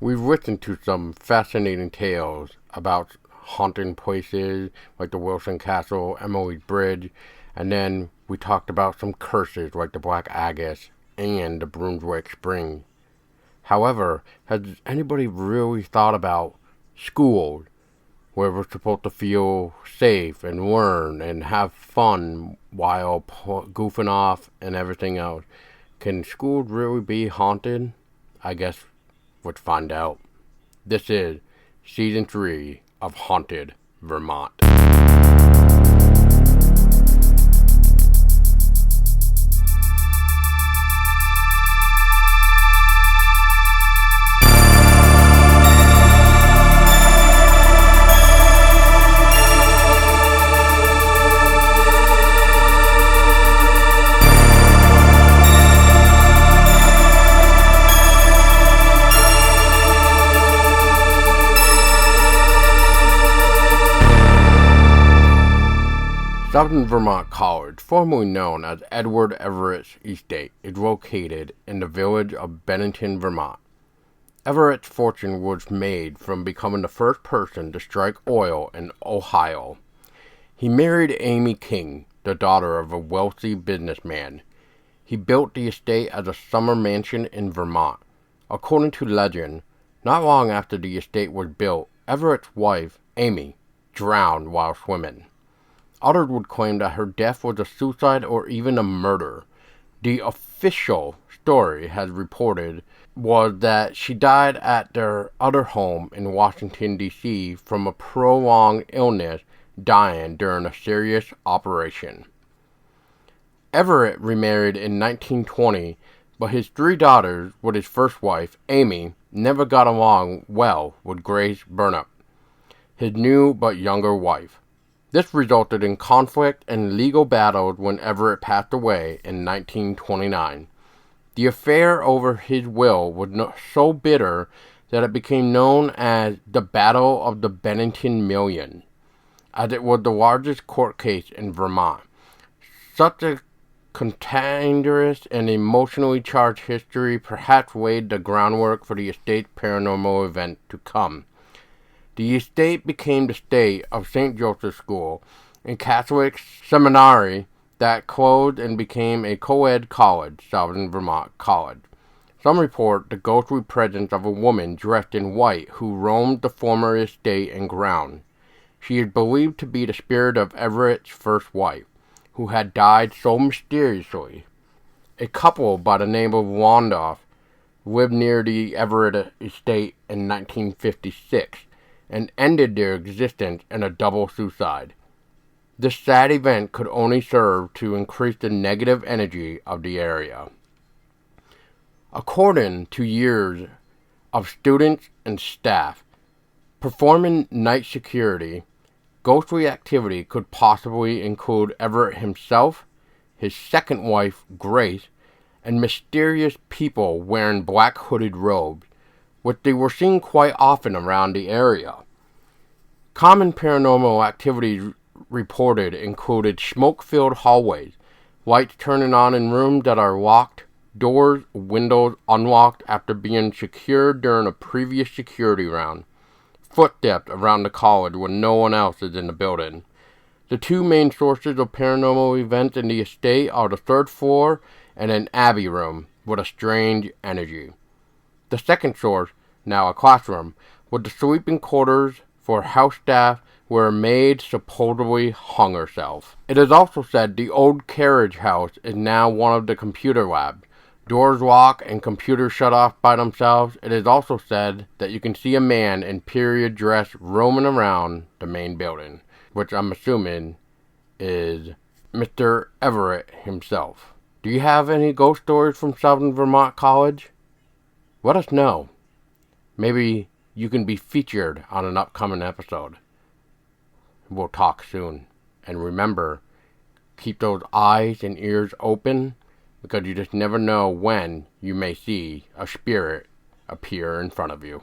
We've listened to some fascinating tales about haunted places like the Wilson Castle, Emily's Bridge, and then we talked about some curses like the Black Agus and the Brunswick Spring. However, has anybody really thought about schools where we're supposed to feel safe and learn and have fun while goofing off and everything else? Can schools really be haunted? I guess let's find out. This is Season 3 of Haunted Vermont. Southern Vermont College, formerly known as Edward Everett's Estate, is located in the village of Bennington, Vermont. Everett's fortune was made from becoming the first person to strike oil in Ohio. He married Amy King, the daughter of a wealthy businessman. He built the estate as a summer mansion in Vermont. According to legend, not long after the estate was built, Everett's wife, Amy, drowned while swimming. Others would claim that her death was a suicide or even a murder. The official story has reported was that she died at their other home in Washington, D.C. from a prolonged illness, dying during a serious operation. Everett remarried in 1920, but his three daughters with his first wife, Amy, never got along well with Grace Burnap, his new but younger wife. This resulted in conflict and legal battles when Everett passed away in 1929. The affair over his will was so bitter that it became known as the Battle of the Bennington Million, as it was the largest court case in Vermont. Such a contentious and emotionally charged history perhaps laid the groundwork for the estate's paranormal event to come. The estate became the state of St. Joseph's School, a Catholic seminary that closed and became a co-ed college, Southern Vermont College. Some report the ghostly presence of a woman dressed in white who roamed the former estate and ground. She is believed to be the spirit of Everett's first wife, who had died so mysteriously. A couple by the name of Wandolph lived near the Everett estate in 1956. And ended their existence in a double suicide. This sad event could only serve to increase the negative energy of the area. According to years of students and staff performing night security, ghostly activity could possibly include Everett himself, his second wife, Grace, and mysterious people wearing black hooded robes, which they were seen quite often around the area. Common paranormal activities reported included smoke-filled hallways, lights turning on in rooms that are locked, doors, windows unlocked after being secured during a previous security round, footsteps around the college when no one else is in the building. The two main sources of paranormal events in the estate are the third floor and an abbey room with a strange energy. The second source, now a classroom, was the sleeping quarters for house staff where a maid supposedly hung herself. It is also said the old carriage house is now one of the computer labs. Doors lock and computers shut off by themselves. It is also said that you can see a man in period dress roaming around the main building, which I'm assuming is Mr. Everett himself. Do you have any ghost stories from Southern Vermont College? Let us know. Maybe you can be featured on an upcoming episode. We'll talk soon. And remember, keep those eyes and ears open, because you just never know when you may see a spirit appear in front of you.